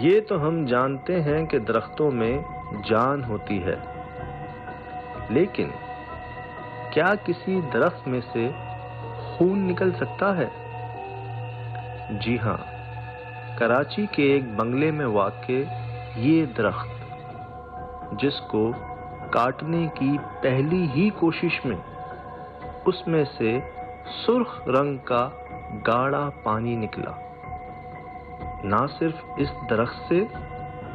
ये तो हम जानते हैं कि दरख्तों में जान होती है, लेकिन क्या किसी दरख्त में से खून निकल सकता है? जी हाँ, कराची के एक बंगले में वाक़े ये दरख्त, जिसको काटने की पहली ही कोशिश में उसमें से सुर्ख रंग का गाढ़ा पानी निकला, ना सिर्फ इस दरख्त से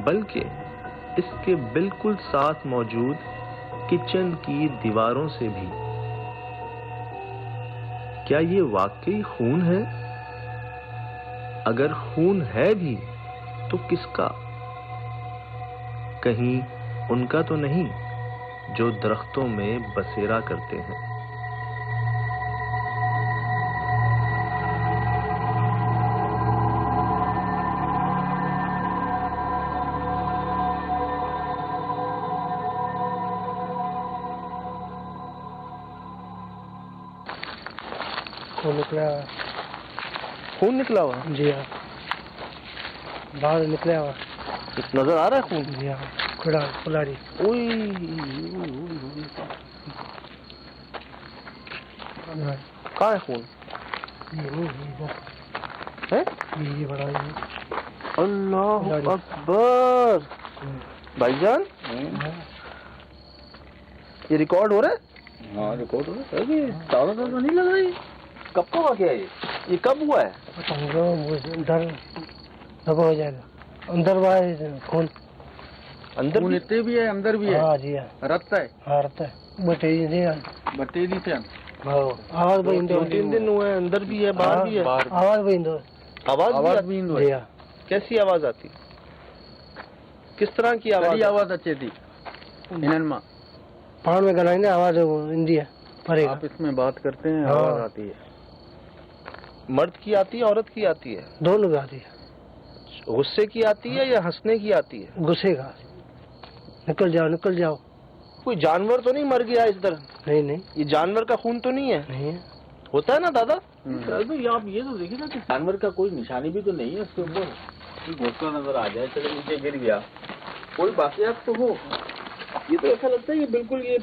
बल्कि इसके बिल्कुल साथ मौजूद किचन की दीवारों से भी। क्या ये वाकई खून है? अगर खून है भी तो किसका? कहीं उनका तो नहीं जो दरख्तों में बसेरा करते हैं। खून निकला हुआ। खून निकला हुआ? जी हाँ, बाहर निकला हुआ। नजर आ रहा है खून? जी हाँ, कुल्हाड़ी। कहाँ है खून? ये बड़ा है। अल्लाह अकबर। भाईजान, ये रिकॉर्ड हो रहा है? हाँ, रिकॉर्ड हो रहा है। ताज़ा नहीं लग रही। कब का वाक़या है ये कब हुआ है? दबा हो जाएगा अंदर, बाहर खून। अंदर खून इतने भी है, अंदर भी है। हाँ जी हाँ, रक्त है। हाँ रखता है। बटेरी से आवाज भी इंदो। 2-3 दिन हुए, अंदर भी है बाहर भी है। आवाज भी इंदो। आवाज भी इंदो है। कैसी आवाज आती? किस तरह की आवाज? आवाज अच्छी थी। इननमा पान में गलाएंगे, आवाज हिंदी है। आप इसमें बात करते हैं, आवाज आती है। मर्द की आती है, औरत की आती है? दोनों की आती है। गुस्से की आती है या हंसने की आती है? गुस्से का। निकल जाओ। कोई जानवर तो नहीं मर गया इस तरह? नहीं, ये जानवर का खून तो नहीं है? नहीं है। होता है ना दादा? आप ये तो देखिए ना कि जानवर का कोई निशानी भी तो नहीं है उसके ऊपर। घोंसला नजर आ जाए, चलो नीचे गिर गया, कोई बाकियात तो हो। ये तो ऐसा लगता है कि बिल्कुल ये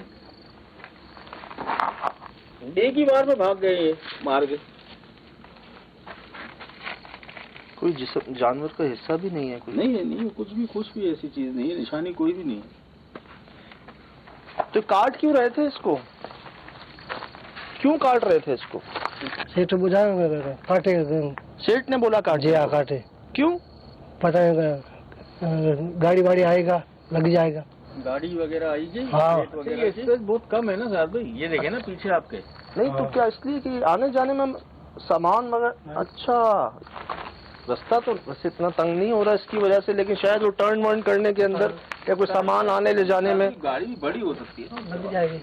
एक ही बार में भाग गए, ये मार के। कोई जिस्म जानवर का हिस्सा भी नहीं है? कोई नहीं, कुछ भी ऐसी चीज नहीं है, निशानी कोई भी नहीं है। तो काट क्यों रहे थे इसको? क्यों काट रहे थे इसको? सेठ बुझाएंगे, काटे। सेठ ने बोला काट? जी हाँ, काटे। क्यों? पता है, गाड़ी आएगा, लग जाएगा। गाड़ी वगैरह आएगी। हाँ, ये स्पेस बहुत कम है ना साहब भाई। ये देखे ना पीछे आपके। नहीं तो क्या इसलिए कि आने जाने में सामान वगैरह? अच्छा, रास्ता तो वैसे इतना तंग नहीं हो रहा इसकी वजह से, लेकिन शायद वो टर्न वर्न करने के अंदर या कोई सामान आने ले जाने में गाड़ी भी बड़ी हो सकती है, लग जाएगी।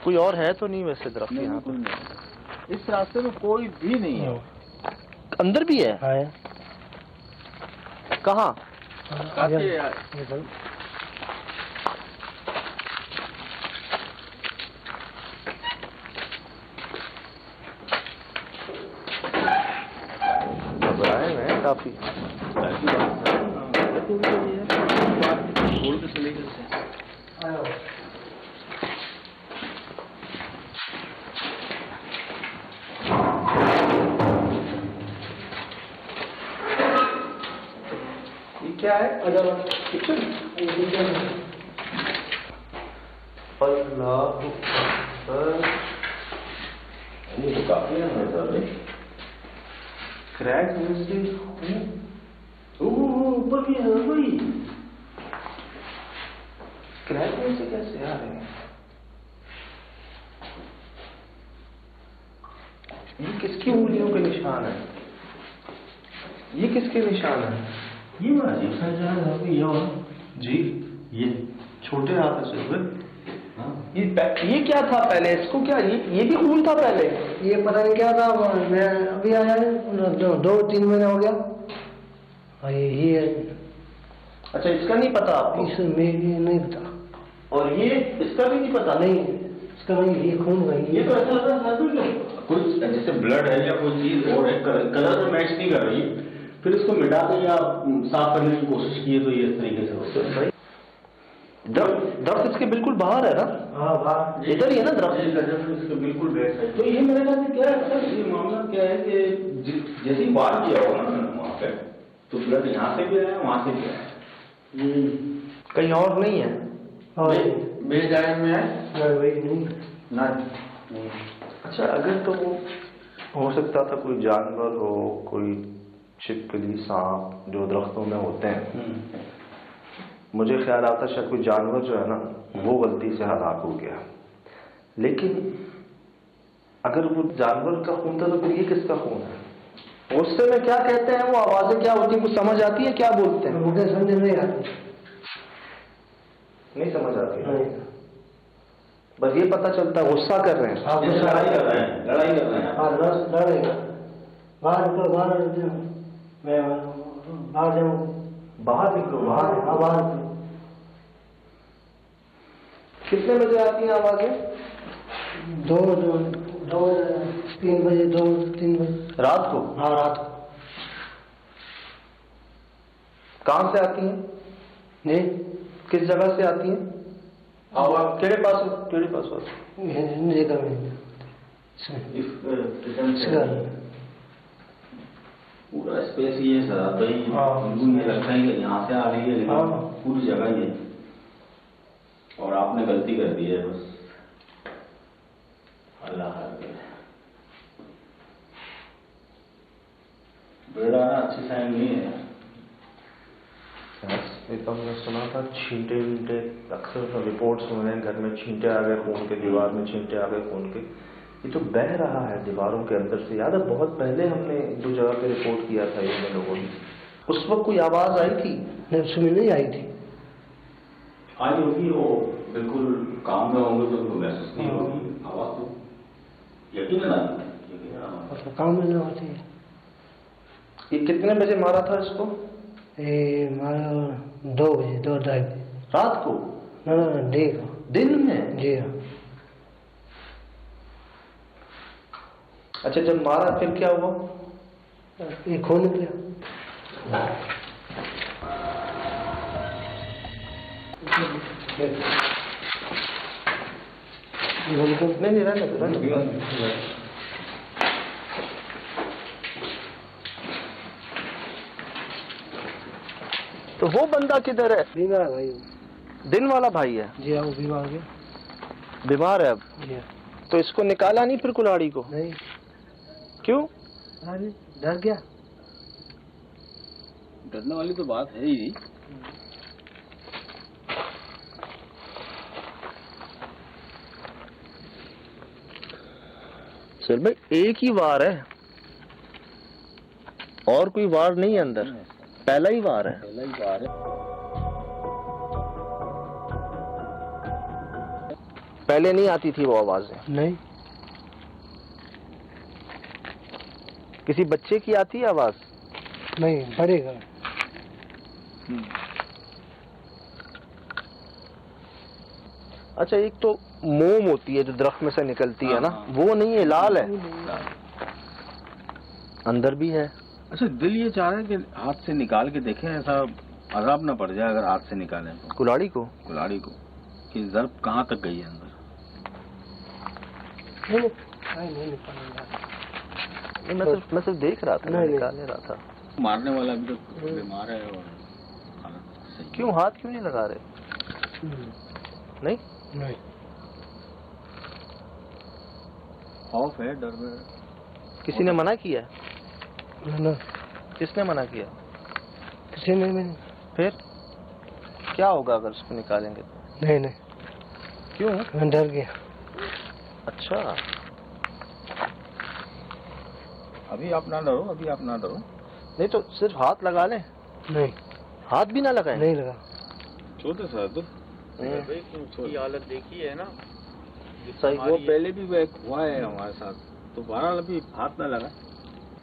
कोई और है तो नहीं वैसे दरख्त यहाँ कोई नहीं। इस रास्ते में कोई भी नहीं है। अंदर भी है? कहाँ? घबराए हैं काफी। बोल के चले गए। क्या है? किचन? अल्लाह ये तो काफी है क्रैक में से ऊपर भी है भाई। क्रैक में से कैसे आ रहे हैं? ये किसकी उंगलियों के निशान है? ये किसके निशान है? ये बड़ा अजीब सा जान है ये। और जी, ये छोटे हाथ से हुए। ये क्या था पहले? इसको क्या ये भी खून था पहले? ये पता नहीं क्या था। मैं अभी आया है, 2-3 महीने हो गया। ये अच्छा, इसका नहीं पता आपको? इसमें नहीं पता। और ये इसका भी नहीं पता? नहीं, इसका नहीं। ये खून है। ये तो ऐसा लग रहा है कुछ जैसे ब्लड है या कोई चीज और है, कलर तो मैच नहीं कर रही। फिर इसको मिटा के या साफ करने की कोशिश की तो ये इस तरीके से होता है। दरख्त इसके बिल्कुल बाहर है ना? हाँ बाहर इधर ही है ना दरख्त? इसके बिल्कुल बैक साइड। तो ये मेरे ख्याल से क्या है सर, ये मामला क्या है कि जैसे ही बाहर किया होगा ना वहाँ पे, तो ब्लड यहाँ से भी आया वहाँ से भी आया, कहीं और नहीं है? मेरे जाने में है वही नहीं ना। अच्छा, अगर तो वो हो सकता था कोई जानवर हो, कोई छिपकली, सांप जो दरख्तों में होते हैं, मुझे ख्याल आता शायद कोई जानवर जो है ना वो गलती से हलाक हो गया। लेकिन अगर वो जानवर का खून था तो फिर ये किसका खून है? गुस्से में क्या कहते हैं, वो आवाजें क्या होती है, कुछ समझ आती है क्या बोलते हैं? मुझे समझ नहीं आती, नहीं समझ आती है, बस ये पता चलता है गुस्सा कर रहे हैं। हाँ लड़ाई कर रहे हैं, लड़ाई कर रहे हैं। हाँ लड़ेगा बाहर निकलो, बाहर मैं बाहर जाऊँ, बाहर निकलो, बाहर। हाँ बाहर। कितने बजे आती हैं आवाजें? 2 3 बजे, 2 3 बजे रात को? हाँ रात को। कहां से आती हैं? नहीं किस जगह से आती हैं? आवाज केड़े पास जगह में पूरा स्पेस ये सर आता ही, ये लगता है कि यहाँ से आ रही है, लेकिन पूरी जगह ये, और आपने गलती कर दी है बस। अल्लाह बेड़ा ना अच्छी साइन नहीं है। एक हमने सुना था छींटे वींटे, अक्सर रिपोर्ट सुन रहे हैं घर में छींटे आ गए खून के, दीवार में छींटे आ गए खून के। ये तो बह रहा है दीवारों के अंदर से। याद है बहुत पहले हमने 2 जगह पे रिपोर्ट किया था ये लोगों ने, उस वक्त कोई आवाज आई थी? नहीं सुनी नहीं आई थी। आई होगी, वो बिल्कुल काम में होंगे तो उनको महसूस नहीं होगी आवाज, तो यकीन ना काम में ना होती है। ये कितने बजे मारा था इसको? मारा 2 बजे, 2 ढाई बजे रात को? ना डे को, दिन में? जी हाँ। अच्छा, जब मारा फिर क्या हुआ? ये खून निकला। नहीं रहने। तो वो बंदा किधर है? बीमार है भाई, दिन वाला भाई है? जी हाँ, वो बीमार हो गया, बीमार है अब? जी हाँ। तो इसको निकाला नहीं फिर कुल्हाड़ी को? नहीं। क्यों? अरे डर गया। डरने वाली तो बात है ही। सर भाई एक ही वार है और कोई वार नहीं है अंदर, पहला ही वार है। पहला ही वार है। पहले नहीं आती थी वो आवाजें? नहीं। किसी बच्चे की आती है आवाज? नहीं, पड़ेगा। अच्छा, एक तो मोम होती है जो दरख्त में से निकलती है ना, वो नहीं है, लाल है, अंदर भी है। अच्छा, दिल ये चाह रहा है कि हाथ से निकाल के देखें, ऐसा अजाब ना पड़ जाए अगर हाथ से निकालें तो कुल्हाड़ी को कि जर्ब कहाँ तक गई है अंदर। नहीं मैं सिर्फ देख रहा था, निकाल रहा था। मारने वाला भी तो बीमार है और हालत सही। क्यों हाथ क्यों नहीं लगा रहे? नहीं खौफ है, डर में। किसी ने मना किया? ना। किसने मना किया? किसी ने नहीं। फिर क्या होगा अगर उसको निकालेंगे तो? नहीं। क्यों? मैं डर गया। अच्छा, अभी आप ना डरो। नहीं तो सिर्फ हाथ लगा लें? नहीं, हाथ भी ना लगाएं? नहीं लगा। छोटे सर तो की हालत देखी है ना, सही। वो पहले भी हुआ है हमारे साथ, तो बहरहाल अभी हाथ ना लगा।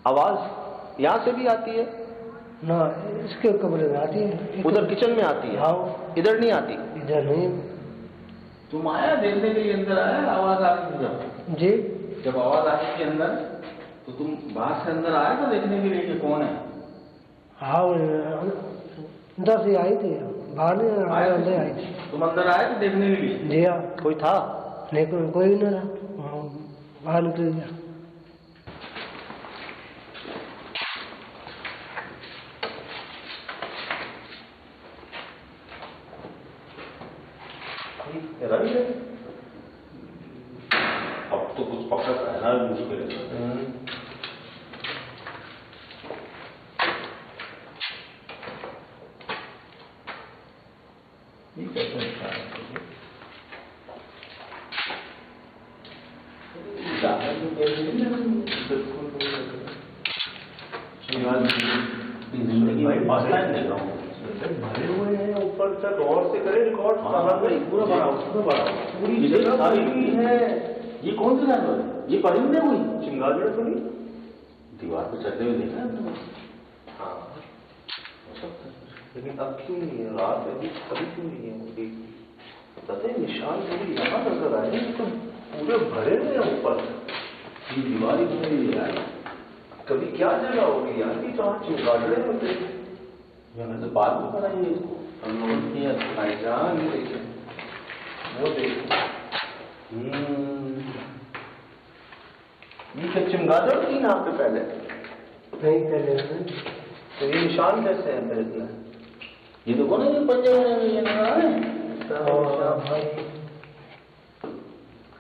आवाज यहाँ से भी आती है ना, इसके कमरे में आती है, उधर किचन में आती है। हाँ। इधर नहीं आती? इधर नहीं। तुम आया देखने के लिए अंदर आया, आवाज आ रही जी, जब आवाज आ रही थी अंदर तो तुम बाहर से अंदर आया था देखने के लिए कि कौन है? हाँ वो अंदर से आई थी, बाहर नहीं अंदर आई थी। तुम अंदर आए थे देखने के लिए? जी हाँ। कोई था? नहीं कोई नहीं रहा, बाहर निकल गया। अब तो कुछ पकड़ रहना भी मुश्किल है। ये कैसे भरे हुए हैं ऊपर तक, और से करे रिकॉर्ड पूरा बड़ा पूरी जगह सारी है। ये कौन सा जानवर है? ये परिंदे हुई चिंगारी तो नहीं? दीवार पे चढ़ते हुए देखा है? हाँ हो सकता है, लेकिन अब क्यों नहीं है? रात में भी कभी क्यों नहीं है? मुझे पता है निशान मुझे यहाँ नजर आए, तो पूरे भरे हुए हैं ऊपर। ये दीवार ही भरी है, कभी क्या जगह होगी यार कि जहाँ चिंगारे होते हैं। मैंने तो बाद में पढ़ा ये इसको, हम लोगों ने जहाँ ये देखे वो देखे। ये क्या चमगादड़ थी यहाँ पे पहले? नहीं पहले। तो ये निशान कैसे है फिर इतना? ये तो कौन है? ये पंजे बने हुए हैं।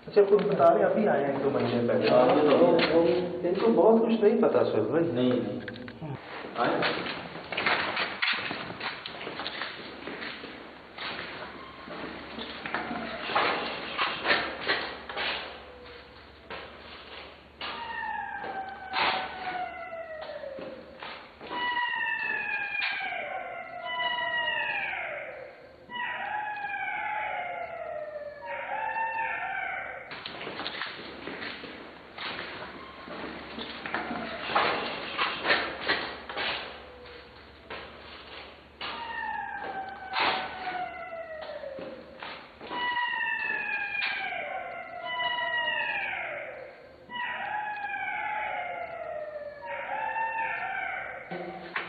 अच्छा कुछ बता रहे अभी आए हैं 1-2 महीने पहले। इनको बहुत कुछ नहीं पता सर भाई। नहीं आए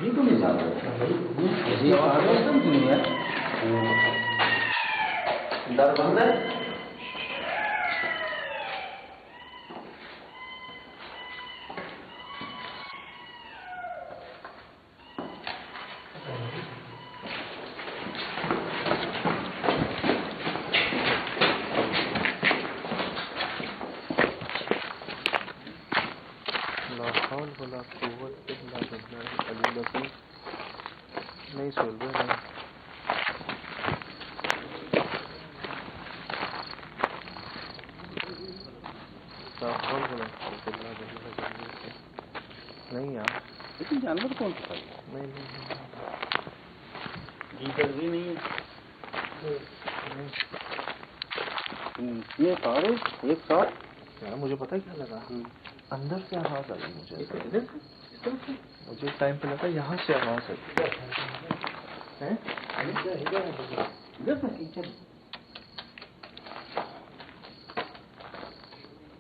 ये तो नहीं जानते। ये आरोपन क्यों है? डर बंद है। नहीं सुन रहे नहीं। नहीं यार, लेकिन जानवर कौन सा है? नहीं गीदड़ भी नहीं है। ये सारे एक साथ यार, मुझे पता क्या लगा, अंदर से आवाज आई मुझे। मुझे टाइम पे लगा यहाँ से आवाज आई है।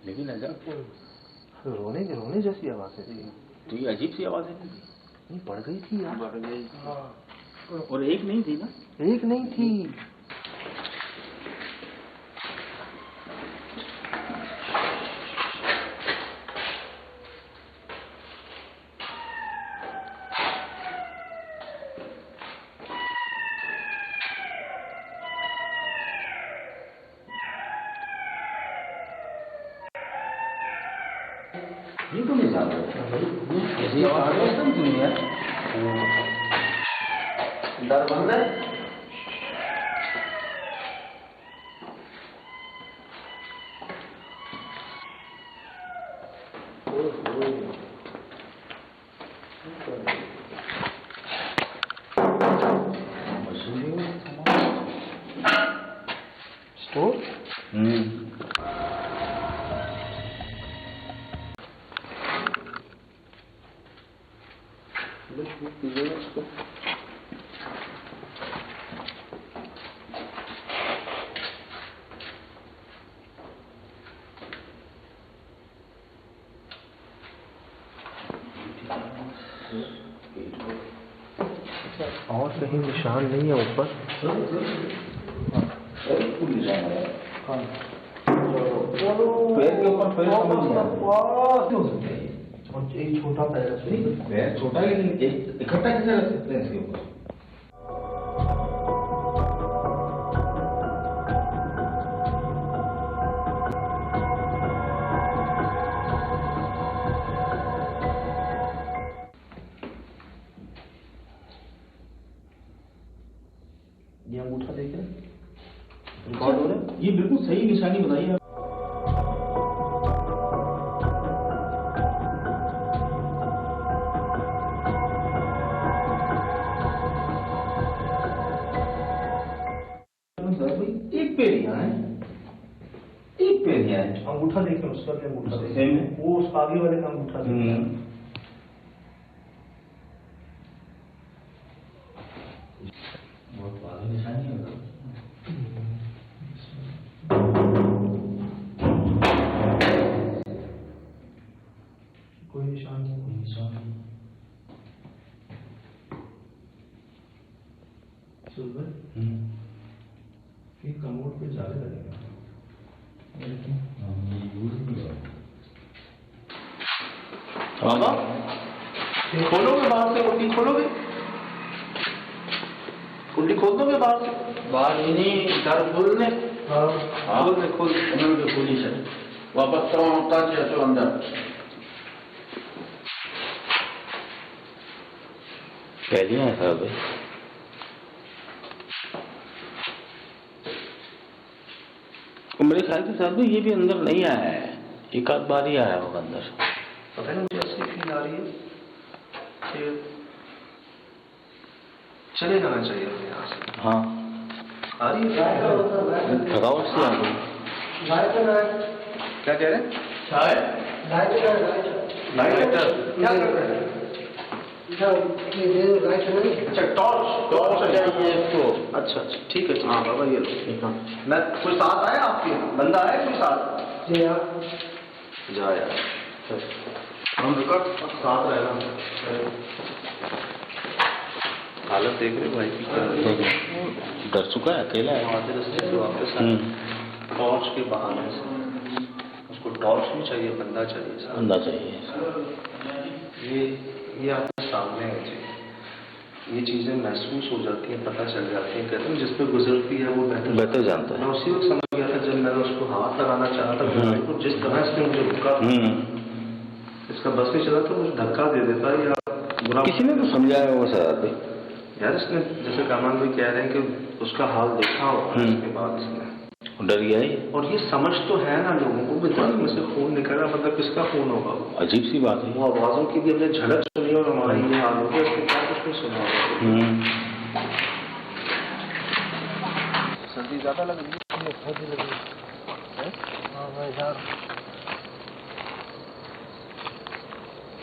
लेकिन रोने जैसी आवाज है। तो ये अजीब सी आवाज है। नहीं बढ़ गई थी यार। बढ़ गई। और एक नहीं थी ना? एक नहीं थी। ये तो नहीं जानते। ये आरोपन क्यों है? डर बंद है। स्टोर? कहीं निशान नहीं है ऊपर? पैर के ऊपर पैर समझ नहीं आता। एक छोटा पैर है, पैर छोटा है लेकिन एक इकट्ठा कैसे रख सकते हैं इसके ऊपर? ये अंगूठा देख रहे हैं? रिकॉर्ड हो रहा है? ये बिल्कुल सही निशानी बताई है। एक पैर यहाँ है, एक पैर यहाँ है। अंगूठा देखें, उसका भी अंगूठा सेम देखें, है। वो उस आगे वाले का अंगूठा देखें। बहुत बारी निशानी है। कोई निशान नहीं, कोई निशान नहीं। ये कमोड पे ज्यादा लगेगा। बाबा खोलोगे बाहर से, कुंडी खोलोगे? कुंडी खोल दोगे बाहर से? बाहर ही नहीं, घर खोलने। हाँ खोल दे, खोली से वापस तो चलो अंदर। पहले है सर भाई, मेरे ख्याल से साहब ये भी अंदर नहीं आया है, एक आध बार ही आया होगा अंदर। पता नहीं, मुझे ऐसी फील आ रही है कि चले जाना चाहिए हमें यहाँ से। हाँ आ रही है थकावट से आ गई। क्या कह रहे हैं? चाय लाइटर क्या कर रहे हैं? अच्छा, टॉर्च चाहिए इसको। अच्छा अच्छा, ठीक है हाँ बाबा, ये लो। मैं कोई साथ आया आपके यहाँ? बंदा आया कोई साथ? जा यार, हम रुका साथ रहना। हालत देख रहे भाई की, डर चुका है, अकेला है। आधे रास्ते से वापस आया टॉर्च के बहाने से। उसको टॉर्च नहीं चाहिए, बंदा चाहिए साथ। बंदा चाहिए। ये आपके सामने है जी। ये चीजें महसूस हो जाती हैं, पता चल जाती हैं। कहते हैं जिस पे गुजरती है वो बेहतर जानता है। मैं उसी वक्त समझ गया था जब मैंने उसको हाथ लगाना चाहा था, तो जिस तरह इसने मुझे रुका, इसका बस नहीं चला तो मुझे धक्का दे देता या बुरा। किसी ने तो समझाया होगा सर यार, इसने जैसे कामान भाई कह रहे हैं कि उसका हाल देखा होगा, उसके बाद इसने डर गया ही। और ये समझ तो है ना लोगों को, बेचारे में से खून निकल रहा, मतलब किसका खून होगा? अजीब सी बात है। वो आवाजों की भी हमने झलक सुनी और हमारा ये हाल हो गया, इसके बाद कुछ नहीं सुना होगा। सर्दी ज्यादा लग रही है? सर्दी लग रही है? हाँ भाई यार,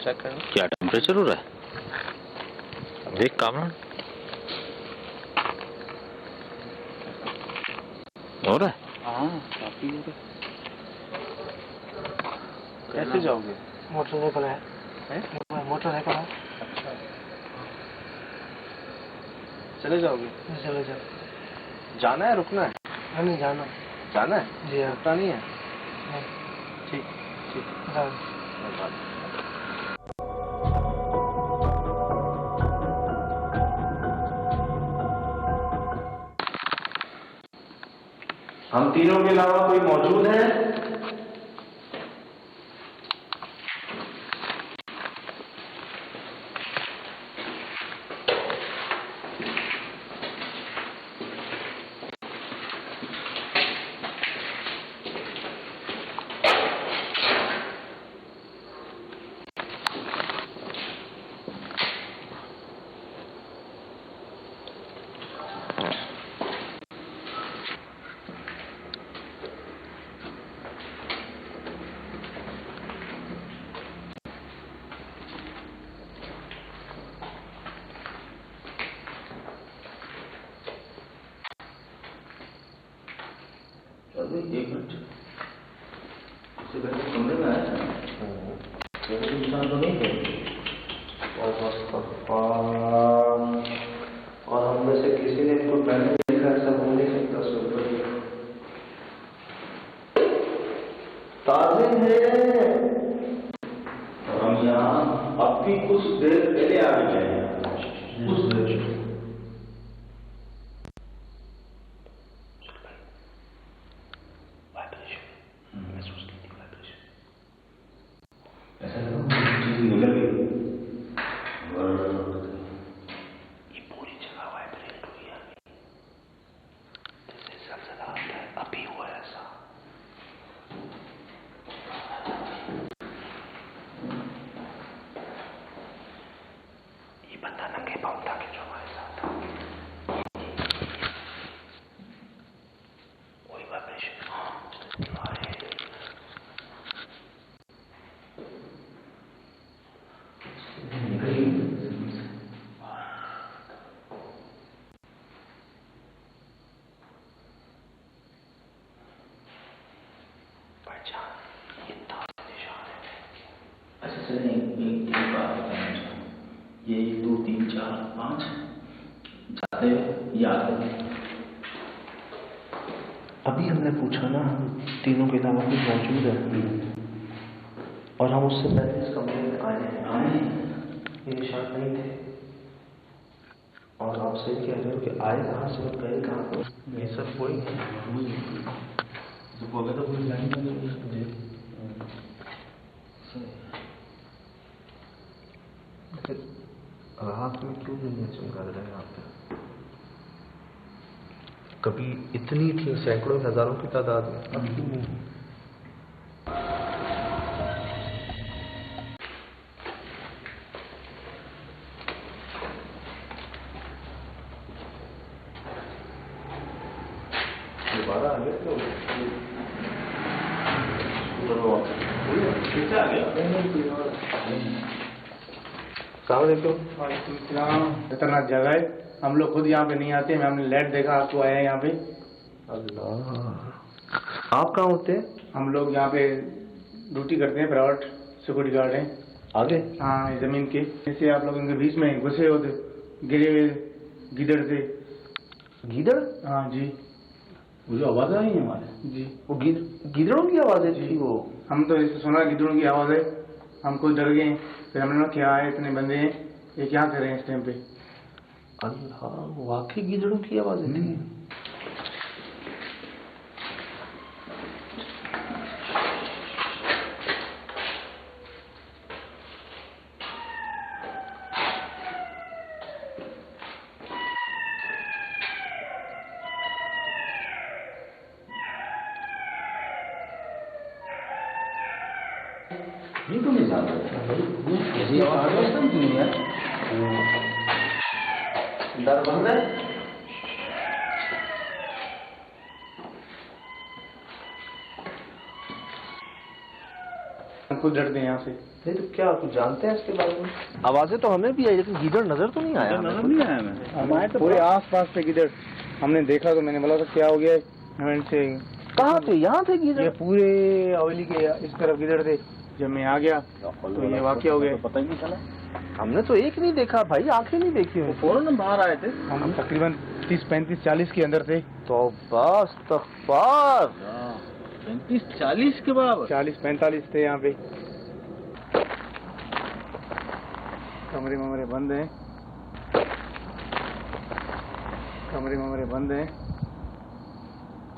चेक करें क्या टेम्परेचर हो रहा है? देख कामरान, हो रहा है? हाँ काफी हो रहा है। कैसे जाओगे? मोटरसाइकिल है? मोटरसाइकिल है। अच्छा, चले जाओगे? चले जाओ। जाना है, रुकना है? नहीं जाना। जाना है जी? रुकना नहीं है? ठीक ठीक, हम तीनों के अलावा कोई मौजूद है? एक मिनट, इससे पहले कमरे में आया था, इंसान तो नहीं है। और हम में से किसी ने इनको पहले देखा, ऐसा हो नहीं सकता। सुपर ताजे हैं और हम यहाँ अब भी कुछ देर पहले आ गए हैं, कुछ देर। महसूस की थी वाइब्रेशन, ऐसा लगा चीज निकल गई और ये पूरी जगह वाइब्रेट हुई है। जैसे सलसला आता है, अभी हुआ ऐसा। ये बंदा नंगे पाँव था कि जो हमारे साथ था, वही वाइब्रेशन। अच्छा सर, एक बात बताना चाहूँ, ये 1 2 3 4 5 जाते याद है? अभी हमने पूछा ना, तीनों के अलावा कुछ मौजूद है, और हम उससे पहले इस कमरे में आए हैं। ये निशान नहीं थे, और आप सही कह रहे हो कि आए कहाँ से और गए कहाँ पर। ये सब कोई तो पूरी लाइन रात में क्यों नहीं चमका रहे हैं आप? कभी इतनी थी, सैकड़ों हजारों की तादाद में, अब क्यों नहीं? दोबारा आ गए तो कैसे आ गया? खतरनाक जगह है, हम लोग खुद यहाँ पे नहीं आते, हमने लाइट देखा, आपको आया यहाँ पे। अल्लाह, आप कहाँ होते हैं? हम लोग यहाँ पे ड्यूटी करते हैं, प्राइवेट सिक्योरिटी गार्ड हैं आगे। हाँ, जमीन के जैसे आप लोग इनके बीच में घुसे होते, गिरे हुए गिदड़ से। गीदड़? हाँ जी, वो जो आवाज आई है हमारे जी, वो गीदड़ों की आवाजें थी वो। हम तो इसे सुना गिदड़ों की आवाज़ है, हम खुद डर गए। फिर हमने कहा क्या है, इतने बंदे हैं, ये क्या कर रहे हैं इस टाइम पे। अल्लाह, वाकई गीदड़ों की आवाजें थी। ये तो नहीं जानता कैसी आवाज है एकदम क्यों है? डर बंद है। हम खुद डरते हैं यहाँ से। नहीं तो क्या कुछ जानते हैं इसके बारे में? आवाजें तो हमें भी आई, लेकिन गीदड़ नजर तो नहीं आया। नजर नहीं आया हमें। हमारे तो पूरे आस पास पे गिदड़ हमने देखा, तो मैंने बोला था क्या हो गया है, हमें से कहाँ थे? यहाँ थे गीदड़? ये पूरे हवेली के इस तरफ गिदड़ थे। जब मैं आ गया तो ये वाकया हो गया। पता ही नहीं चला। हमने तो एक नहीं देखा भाई, आंखें नहीं देखी हुई। फौरन बाहर आए थे। हम तकरीबन 30 35 40 के अंदर थे। तो बस तकबार 35 40 के बाद 40 45 थे यहाँ पे। कमरे ममरे बंद हैं, कमरे ममरे बंद हैं।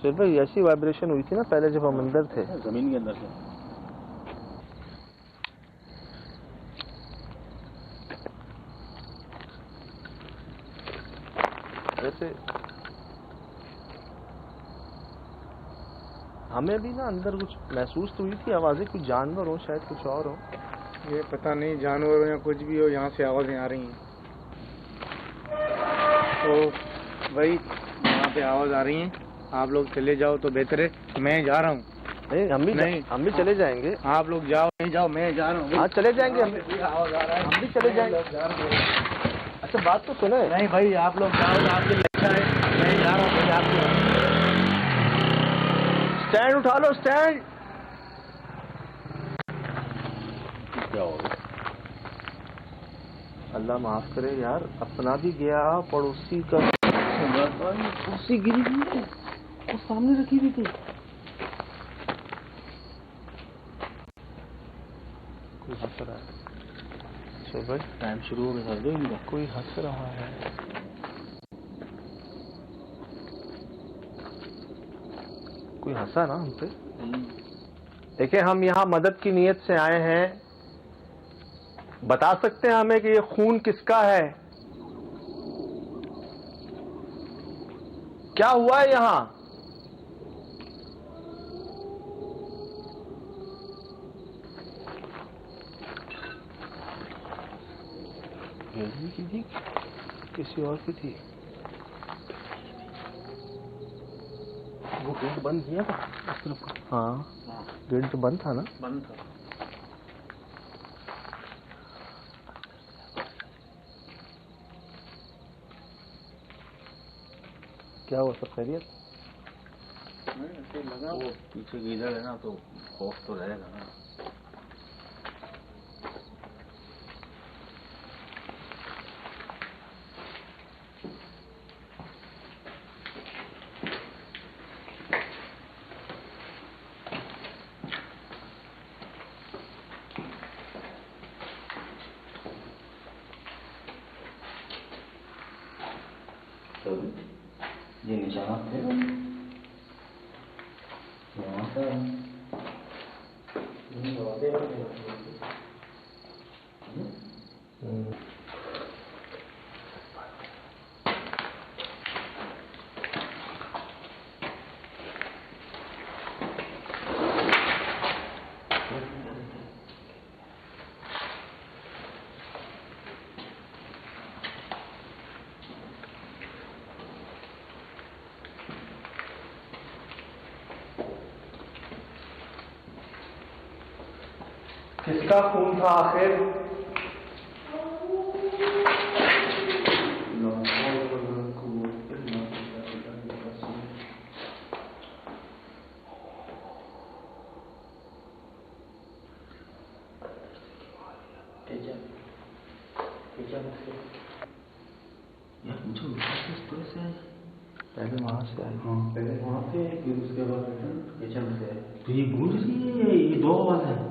चल भाई, ऐसी वाइब्रेशन हुई थी ना पहले जब हम अंदर थे। जमीन के अंदर से। वैसे हमें भी ना अंदर कुछ महसूस तो हुई थी, आवाजें कुछ जानवर हो, शायद कुछ और हो। ये पता नहीं जानवर हो या कुछ भी हो, यहाँ से आवाज़ें आ रही हैं। तो भाई यहाँ पे आवाज़ आ रही है, आप लोग चले जाओ तो बेहतर है। मैं जा रहा हूँ। नहीं, हम भी चले जाएंगे। आप लोग जाओ, नहीं जाओ, मैं जा रहा हूँ। हाँ चले जाएंगे हम। आवाज़ आ रहा है, हम भी चले जाएंगे। अच्छा बात तो सुने। नहीं भाई, आप लोग जाओ, आपके लिए अच्छा है, मैं जा रहा हूँ भाई। आपको स्टैंड उठा लो, स्टैंड। क्या होगा? अल्लाह माफ करे यार, अपना भी गया, पड़ोसी का कुर्सी गिरी हुई है और सामने रखी हुई थी। कोई हंस रहा है। चल भाई, टाइम शुरू हो गया था इनका। कोई हंस रहा है। कोई हंसा ना हम पे। देखिए, हम यहाँ मदद की नीयत से आए हैं। बता सकते हैं हमें कि ये खून किसका है? क्या हुआ है यहाँ? रेलवे की थी, किसी और की थी? वो गेट बंद किया था उस तरफ का? हाँ, गेट तो बंद था ना? बंद था। क्या हुआ, सब खैरियत? ऐसे लगा वो पीछे गीजर है ना, तो खौफ तो रहेगा ना। तो ये निशाना थे वहाँ से किसका खून था आखिर? पहले वहां से आई। हाँ, पहले वहाँ से फिर उसके बाद रिटर्न किचन से। तो ये गूंज रही है, ये दो आवाज है।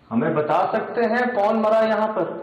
हमें बता सकते हैं कौन मरा यहाँ पर?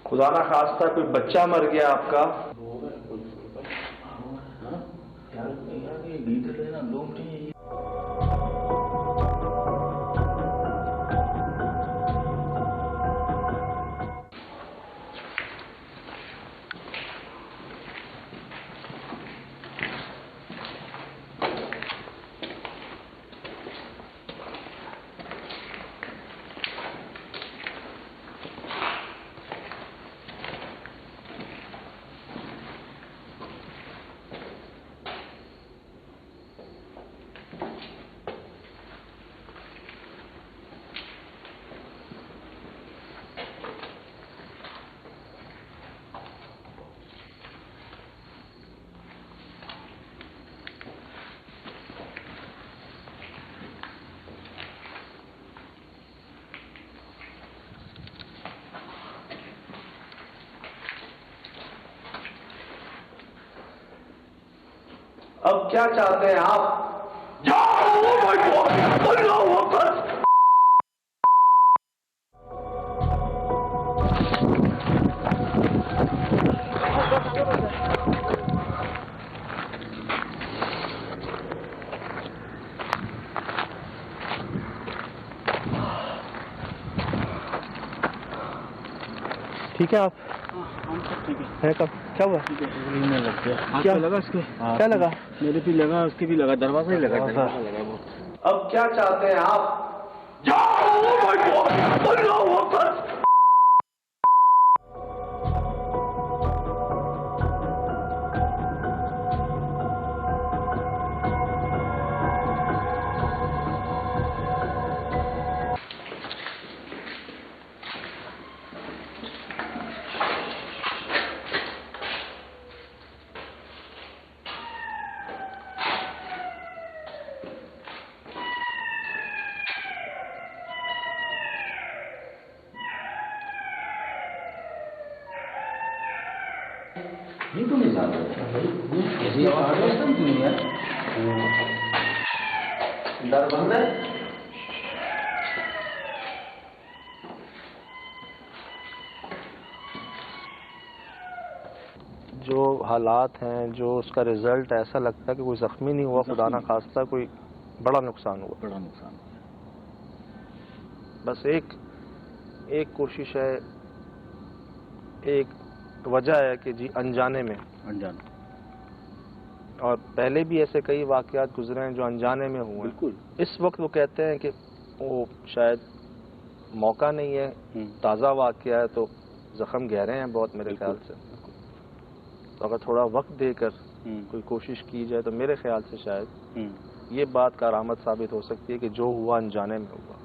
खुदा ना खास्ता कोई बच्चा मर गया आपका? यार ये गीजर लेना 2 मिनट। अब क्या चाहते हैं आप? ठीक है आप? हम सब ठीक है कब क्या हुआ? लग गया। क्या लगा उसके? क्या लगा? मेरे भी लगा, उसके भी लगा, दरवाजा ही लगा, दरवाजा लगा वो। अब क्या चाहते हैं आप? ये तो नहीं जानते ऐसी आवाज एकदम क्यों नहीं है? डर बंद है। जो हालात हैं, जो उसका रिजल्ट ऐसा लगता है कि कोई जख्मी नहीं हुआ, खुदा ना खास्ता कोई बड़ा नुकसान हुआ। बड़ा नुकसान। बस एक कोशिश है, एक वजह है कि जी अनजाने में, अनजान। और पहले भी ऐसे कई वाकयात गुजरे हैं जो अनजाने में हुए हैं। बिल्कुल। इस वक्त वो कहते हैं कि वो शायद मौका नहीं है, ताज़ा वाकया है, तो जख्म गहरे हैं बहुत मेरे ख्याल से। तो अगर थोड़ा वक्त देकर कोई कोशिश की जाए तो मेरे ख्याल से शायद ये बात कारआमद साबित हो सकती है कि जो हुआ अनजाने में हुआ।